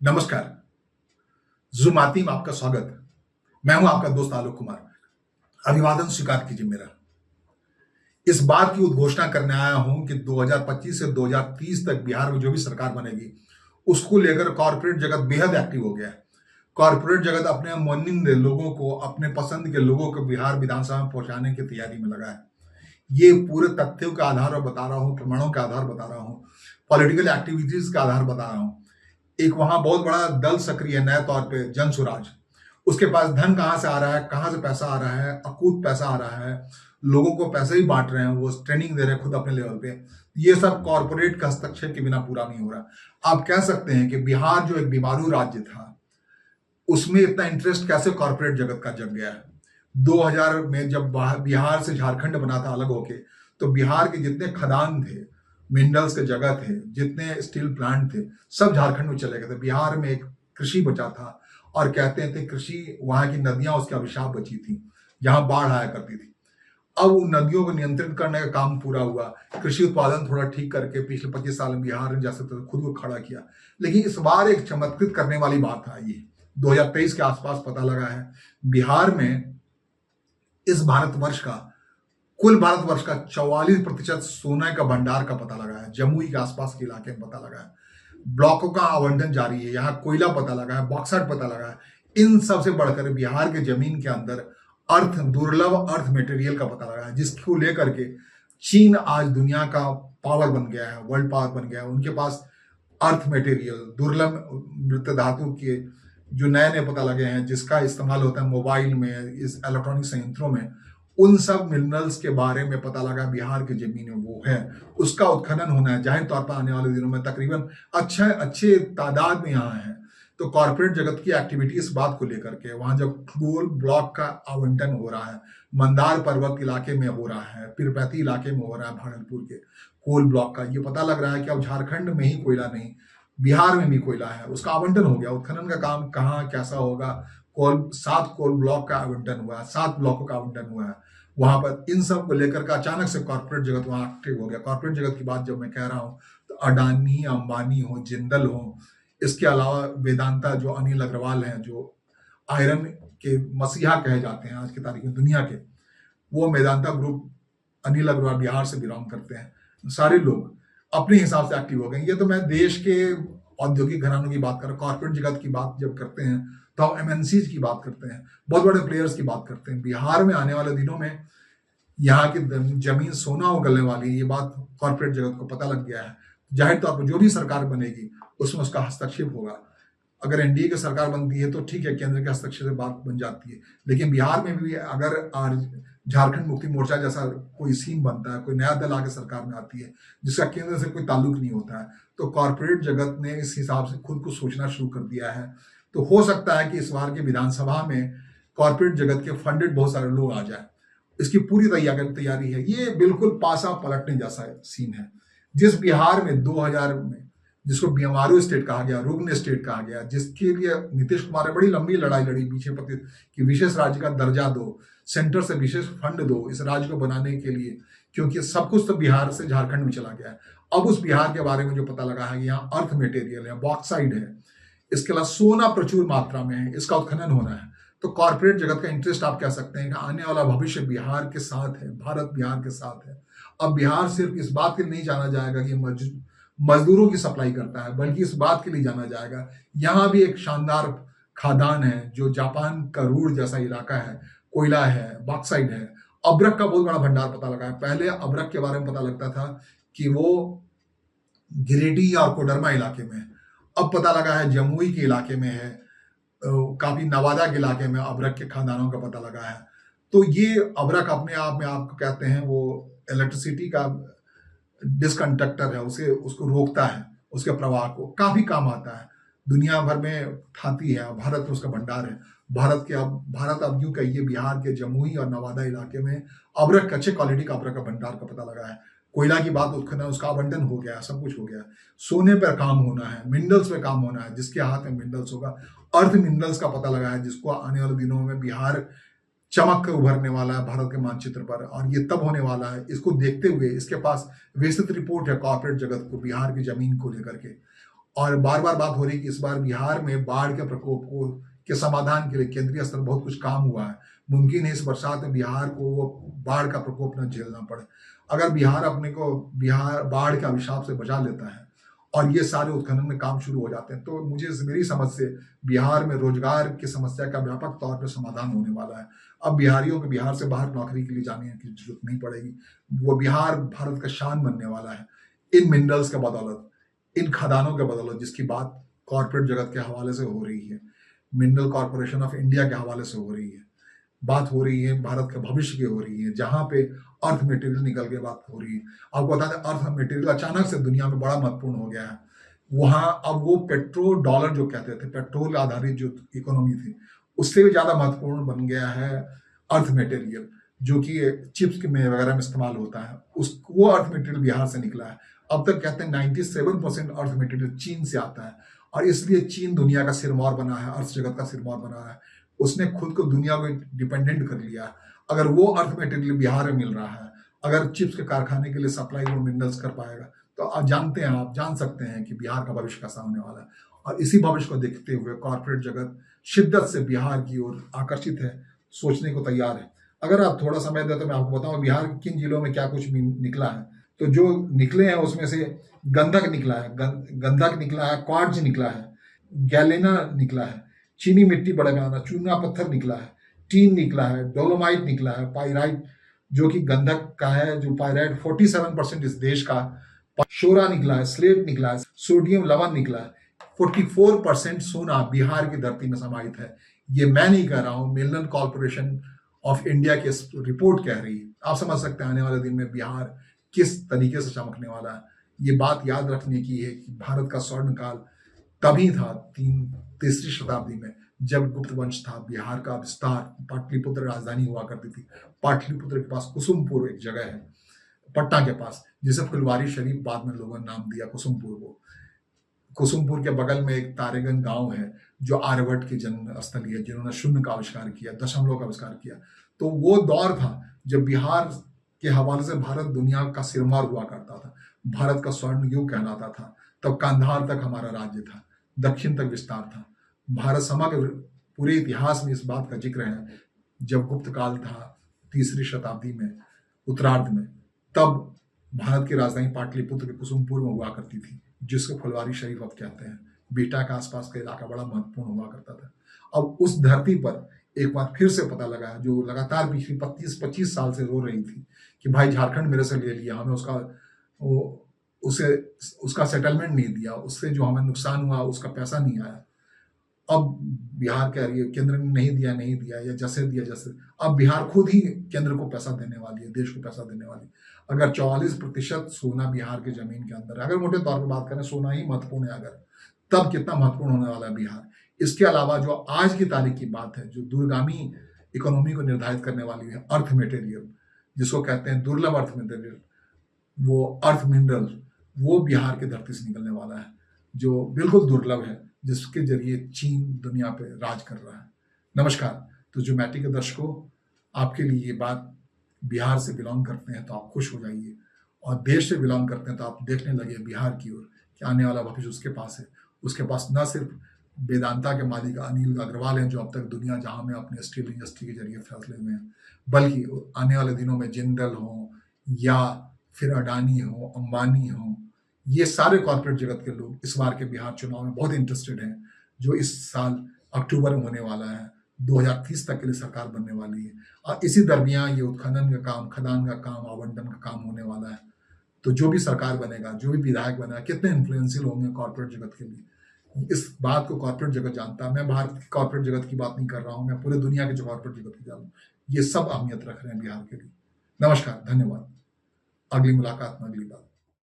नमस्कार। ज़ुमाती में आपका स्वागत। मैं हूं आपका दोस्त आलोक कुमार। अभिवादन स्वीकार कीजिए मेरा। इस बात की उद्घोषणा करने आया हूं कि 2025 से 2030 तक बिहार में जो भी सरकार बनेगी, उसको लेकर कॉर्पोरेट जगत बेहद एक्टिव हो गया है। कॉर्पोरेट जगत अपने मननिंद लोगों को, अपने पसंद के लोगों को बिहार विधानसभा में पहुंचाने की तैयारी में लगा है। ये पूरे तथ्यों के आधार पर बता रहा हूं, प्रमाणों के आधार बता रहा हूं, पॉलिटिकल एक्टिविटीज के आधार बता रहा हूं। एक वहां बहुत बड़ा दल सक्रिय है, नए तौर पे जन स्वराज। उसके पास धन कहां से आ रहा है, कहां से पैसा आ रहा है, अकूत पैसा आ रहा है, लोगों को पैसे ही बांट रहे हैं, वो ट्रेनिंग दे रहे हैं खुद अपने लेवल पे। ये सब कॉर्पोरेट के हस्तक्षेप के बिना पूरा नहीं हो रहा। आप कह सकते हैं कि बिहार जो एक बीमारू राज्य था, उसमें इतना इंटरेस्ट कैसे कॉर्पोरेट जगत का जग गया है। 2000 में जब बिहार से झारखंड बना था अलग होके, तो बिहार के जितने खदान थे, मिनरल्स के जगह थे, जितने स्टील प्लांट थे, सब झारखंड में चले गए थे। बिहार में एक कृषि बचा था, और कहते थे कृषि, वहां की नदियां उसके अभिशाप बची थी, जहां बाढ़ आया करती थी। अब उन नदियों को नियंत्रित करने का काम पूरा हुआ। कृषि उत्पादन थोड़ा ठीक करके पिछले 25 साल में बिहार ने जैसे खुद को खड़ा किया। लेकिन इस बार एक चमत्कृत करने वाली बात आई है। 2023 के आसपास पता लगा है, बिहार में इस भारतवर्ष का, कुल भारतवर्ष का 44% सोने का भंडार का पता लगा है। जमुई के आसपास के इलाके में पता लगा है। ब्लॉकों का आवंटन जारी है, यहाँ कोयला पता लगा है, बॉक्साइट पता लगा है। इन सबसे बढ़कर बिहार के जमीन के अंदर दुर्लभ अर्थ मटेरियल का पता लगा है, जिसको लेकर के चीन आज दुनिया का पावर बन गया है, वर्ल्ड पावर बन गया है। उनके पास अर्थ मटेरियल, दुर्लभ मृत धातु के जो नए नए पता लगे हैं, जिसका इस्तेमाल होता है मोबाइल में, इस इलेक्ट्रॉनिक संयंत्रों में, उन सब मिनरल्स के बारे में पता लगा बिहार की जमीन में वो है। उसका उत्खनन होना है जाहिर तौर पर आने वाले दिनों में, तकरीबन अच्छे अच्छे तादाद में यहाँ है। तो कॉर्पोरेट जगत की एक्टिविटी इस बात को लेकर के, वहां जब कोल ब्लॉक का आवंटन हो रहा है, मंदार पर्वत इलाके में हो रहा है, पीरपैंती इलाके में हो रहा है, भागलपुर के कोल ब्लॉक का, ये पता लग रहा है कि अब झारखंड में ही कोयला नहीं, बिहार में भी कोयला है। उसका आवंटन हो गया। उत्खनन का काम कहाँ कैसा होगा, 7 कोल ब्लॉक का आवंटन हुआ है, 7 ब्लॉकों का आवंटन हुआ है वहां पर। इन सब को लेकर का अचानक से कॉर्पोरेट जगत वहां एक्टिव हो गया। कॉर्पोरेट जगत की बात जब मैं कह रहा हूं, तो अडानी, अंबानी हो, जिंदल हो, इसके अलावा वेदांता जो अनिल अग्रवाल हैं, जो आयरन के मसीहा कहे जाते हैं आज की तारीख में दुनिया के, वो वेदांता ग्रुप, अनिल अग्रवाल बिहार से बिलोंग करते हैं। सारे लोग अपने हिसाब से एक्टिव हो गए। ये तो मैं देश के औद्योगिक घरानों की बात कर रहा हूँ। कॉर्पोरेट जगत की बात जब करते हैं तो हम एमएनसीज की बात करते हैं, बहुत बड़े प्लेयर्स की बात करते हैं। बिहार में आने वाले दिनों में यहाँ की जमीन सोना उगलने वाली, ये बात कॉर्पोरेट जगत को पता लग गया है। जाहिर तौर पर जो भी सरकार बनेगी उसमें उसका हस्तक्षेप होगा। अगर एनडीए की सरकार बनती है तो ठीक है, केंद्र के हस्तक्षेप से बात बन जाती है। लेकिन बिहार में भी अगर झारखंड मुक्ति मोर्चा जैसा कोई सीन बनता है, कोई नया दल आके सरकार में आती है जिसका केंद्र से कोई ताल्लुक नहीं होता है, तो कॉर्पोरेट जगत ने इस हिसाब से खुद को सोचना शुरू कर दिया है। तो हो सकता है कि इस बार के विधानसभा में कॉर्पोरेट जगत के फंडेड बहुत सारे लोग आ जाए। इसकी पूरी तैयारी है। ये बिल्कुल पासा पलटने जैसा सीन है। जिस बिहार में 2000 में, जिसको बीमारू स्टेट कहा गया, रुग्ण स्टेट कहा गया, जिसके लिए नीतीश कुमार ने बड़ी लंबी लड़ाई लड़ी पीछे पति कि विशेष राज्य का दर्जा दो, सेंटर से विशेष फंड दो इस राज्य को बनाने के लिए, क्योंकि सब कुछ तो बिहार से झारखंड में चला गया है। अब उस बिहार के बारे में जो पता लगा है, यहाँ अर्थ मटेरियल है, बॉक्साइड है, इसके अलावा सोना प्रचुर मात्रा में है, इसका उत्खनन होना है। तो कॉर्पोरेट जगत का इंटरेस्ट आप कह सकते हैं कि आने वाला भविष्य बिहार के साथ है, भारत बिहार के साथ है। अब बिहार सिर्फ इस बात के लिए नहीं जाना जाएगा कि मजदूरों की सप्लाई करता है, बल्कि इस बात के लिए जाना जाएगा, यहाँ भी एक शानदार खादान है जो जापान का रूर जैसा इलाका है, कोयला है, बॉक्साइड है, अब्रक का बहुत बड़ा भंडार पता लगा है। पहले अब्रक के बारे में पता लगता था कि वो गिरिडीह और कोडरमा इलाके में है। अब पता लगा है जमुई के इलाके में है, काफी नवादा के इलाके में अब्रक के खादानों का पता लगा है। तो ये अब्रक अपने आप में आपको कहते हैं वो इलेक्ट्रिसिटी का डिसकंडक्टर है, उसे उसको रोकता है, उसके प्रवाह को, काफी काम आता है, दुनिया भर में खाती है। भारत में उसका भंडार है। भारत अब यूं कहिए, बिहार के जमुई और नवादा इलाके में अब्रक, अच्छे क्वालिटी का अब्रक का भंडार का पता लगा है। कोयला की बात, उत्खनन, उसका आवंटन हो गया, सब कुछ हो गया। सोने पर काम होना है, मिनरल्स पे काम होना है, जिसके हाथ में मिनरल्स होगा, अर्थ मिनरल्स का पता लगा है, जिसको आने वाले दिनों में बिहार चमक कर उभरने वाला है भारत के मानचित्र पर। और ये तब होने वाला है, इसको देखते हुए इसके पास विस्तृत रिपोर्ट है कॉर्पोरेट जगत को बिहार की जमीन को लेकर के। और बार बार बात हो रही है कि इस बार बिहार में बाढ़ के प्रकोप को के समाधान के लिए केंद्रीय स्तर बहुत कुछ काम हुआ है। मुमकिन है इस बरसात में बिहार को वो बाढ़ का प्रकोप न झेलना पड़े। अगर बिहार अपने को बिहार बाढ़ के अभिशाप से बचा लेता है और ये सारे उत्खनन में काम शुरू हो जाते हैं, तो मुझे मेरी समझ से बिहार में रोजगार की समस्या का व्यापक तौर पर समाधान होने वाला है। अब बिहारियों को बिहार से बाहर नौकरी के लिए जाने की जरूरत नहीं पड़ेगी। वो बिहार भारत का शान बनने वाला है इन मिनरल्स के बदौलत, इन खदानों के बदौलत, जिसकी बात कॉर्पोरेट जगत के हवाले से हो रही है, मिनरल कॉर्पोरेशन ऑफ इंडिया के हवाले से हो रही है, बात हो रही है भारत के भविष्य की हो रही है, जहां पे अर्थ मटेरियल निकल के बात हो रही है। आपको बता दें, अर्थ मटेरियल अचानक से दुनिया में बड़ा महत्वपूर्ण हो गया है। वहां अब वो पेट्रोल डॉलर जो कहते थे, पेट्रोल आधारित जो इकोनॉमी थी, उससे भी ज्यादा महत्वपूर्ण बन गया है अर्थ मटेरियल, जो कि चिप्स में वगैरह में इस्तेमाल होता है। उस वो अर्थ मटेरियल बिहार से निकला है। अब तक कहते हैं 97% अर्थ मटेरियल चीन से आता है, और इसलिए चीन दुनिया का सिरमौर बना है, अर्थ जगत का सिरमौर बना है। उसने खुद को दुनिया को डिपेंडेंट कर लिया। अगर वो अर्थ मटेरियल बिहार में मिल रहा है, अगर चिप्स के कारखाने के लिए सप्लाई वो मिनरल्स कर पाएगा, तो आप जानते हैं, आप जान सकते हैं कि बिहार का भविष्य कैसा होने वाला है। और इसी भविष्य को देखते हुए कॉर्पोरेट जगत शिद्दत से बिहार की ओर आकर्षित है, सोचने को तैयार है। अगर आप थोड़ा समय दें तो मैं आपको बताऊं बिहार के किन जिलों में क्या कुछ निकला है। तो जो निकले हैं उसमें से गंधक निकला है, गंधक निकला है, क्वार्ट्ज निकला है, गैलेना निकला है, चीनी मिट्टी बड़ा पैमाना, चूना पत्थर निकला है, टीन निकला है, डोलोमाइट निकला है, पाइराइट जो कि गंधक का है, जो पाइराइट 47% इस देश का, शोरा निकला है, स्लेट निकला है, सोडियम लवण निकला है। 44% सोना बिहार की धरती में समाहित है। ये मैं नहीं कह रहा हूं, मिनरल कॉर्पोरेशन ऑफ इंडिया की रिपोर्ट कह रही है। आप समझ सकते हैं आने वाले दिन में बिहार किस तरीके से चमकने वाला है। ये बात याद रखने की है कि भारत का स्वर्ण काल तभी था तीसरी शताब्दी में, जब गुप्त वंश था। बिहार का विस्तार, पाटलिपुत्र राजधानी हुआ करती थी। पाटलिपुत्र के पास कुसुमपुर एक जगह है पटना के पास, जिसे फुलवारी शरीफ बाद में लोगों ने नाम दिया कुसुमपुर को। कुसुमपुर के बगल में एक तारेगंज गांव है जो आर्यभट्ट की जन्म स्थली है, जिन्होंने शून्य का आविष्कार किया, दशमलव का आविष्कार किया। तो वो दौर था जब बिहार के हवाले से भारत दुनिया का सिरमौर हुआ करता था, भारत का स्वर्ण युग कहलाता था। तब कांधार तक हमारा राज्य था, दक्षिण तक विस्तार था। भारत समग्र पूरे इतिहास में इस बात का जिक्र है, जब गुप्त काल था तीसरी शताब्दी में उत्तरार्ध में, तब भारत की राजधानी पाटलिपुत्र के कुसुमपुर में हुआ करती थी, जिसको फुलवारी शरीफ अब कहते हैं। बीटा के आसपास का इलाका बड़ा महत्वपूर्ण हुआ करता था। अब उस धरती पर एक बार फिर से पता लगा, जो लगातार पिछली 25 साल से रो रही थी कि भाई झारखंड मेरे से ले लिया, हमें उसका सेटलमेंट नहीं दिया, उससे जो हमें नुकसान हुआ उसका पैसा नहीं आया। अब बिहार कह रही है केंद्र ने नहीं दिया या जैसे दिया जैसे। अब बिहार खुद ही केंद्र को पैसा देने वाली है, देश को पैसा देने वाली है। अगर 44% सोना बिहार के जमीन के अंदर है, अगर मोटे तौर पर बात करें सोना ही महत्वपूर्ण है, अगर तब कितना महत्वपूर्ण होने वाला है बिहार। इसके अलावा जो आज की तारीख की बात है, जो दूरगामी इकोनॉमी को निर्धारित करने वाली है, अर्थ मटेरियल जिसको कहते हैं दुर्लभ अर्थ मटेरियल, वो अर्थ मिनरल, वो बिहार की धरती से निकलने वाला है, जो बिल्कुल दुर्लभ है, जिसके जरिए चीन दुनिया पे राज कर रहा है। नमस्कार। तो ज्योमेट्री के दर्शकों, आपके लिए ये बात, बिहार से बिलोंग करते हैं तो आप खुश हो जाइए, और देश से बिलोंग करते हैं तो आप देखने लगे बिहार की ओर कि आने वाला भविष्य उसके पास है। उसके पास न सिर्फ वेदांता के मालिक अनिल अग्रवाल हैं, जो अब तक दुनिया जहां में अपने स्टील इंडस्ट्री के जरिए फैसले हुए हैं, बल्कि आने वाले दिनों में जिंदल हो या फिर अडानी हो, अंबानी हो, ये सारे कॉर्पोरेट जगत के लोग इस बार के बिहार चुनाव में बहुत इंटरेस्टेड हैं, जो इस साल अक्टूबर में होने वाला है। 2030 तक के लिए सरकार बनने वाली है, और इसी दरमियान ये उत्खनन का काम, खदान का काम, आवंटन का काम होने वाला है। तो जो भी सरकार बनेगा, जो भी विधायक बनेगा, कितने इन्फ्लुएंशियल होंगे कॉर्पोरेट जगत के लिए, इस बात को कॉर्पोरेट जगत जानता है। मैं भारत की कॉर्पोरेट जगत की बात नहीं कर रहा हूं, मैं पूरे दुनिया के जो कॉर्पोरेट जगत की जानता हूं, ये सब अहमियत रख रहे हैं बिहार के लिए। नमस्कार, धन्यवाद। अगली मुलाकात में अगली बात।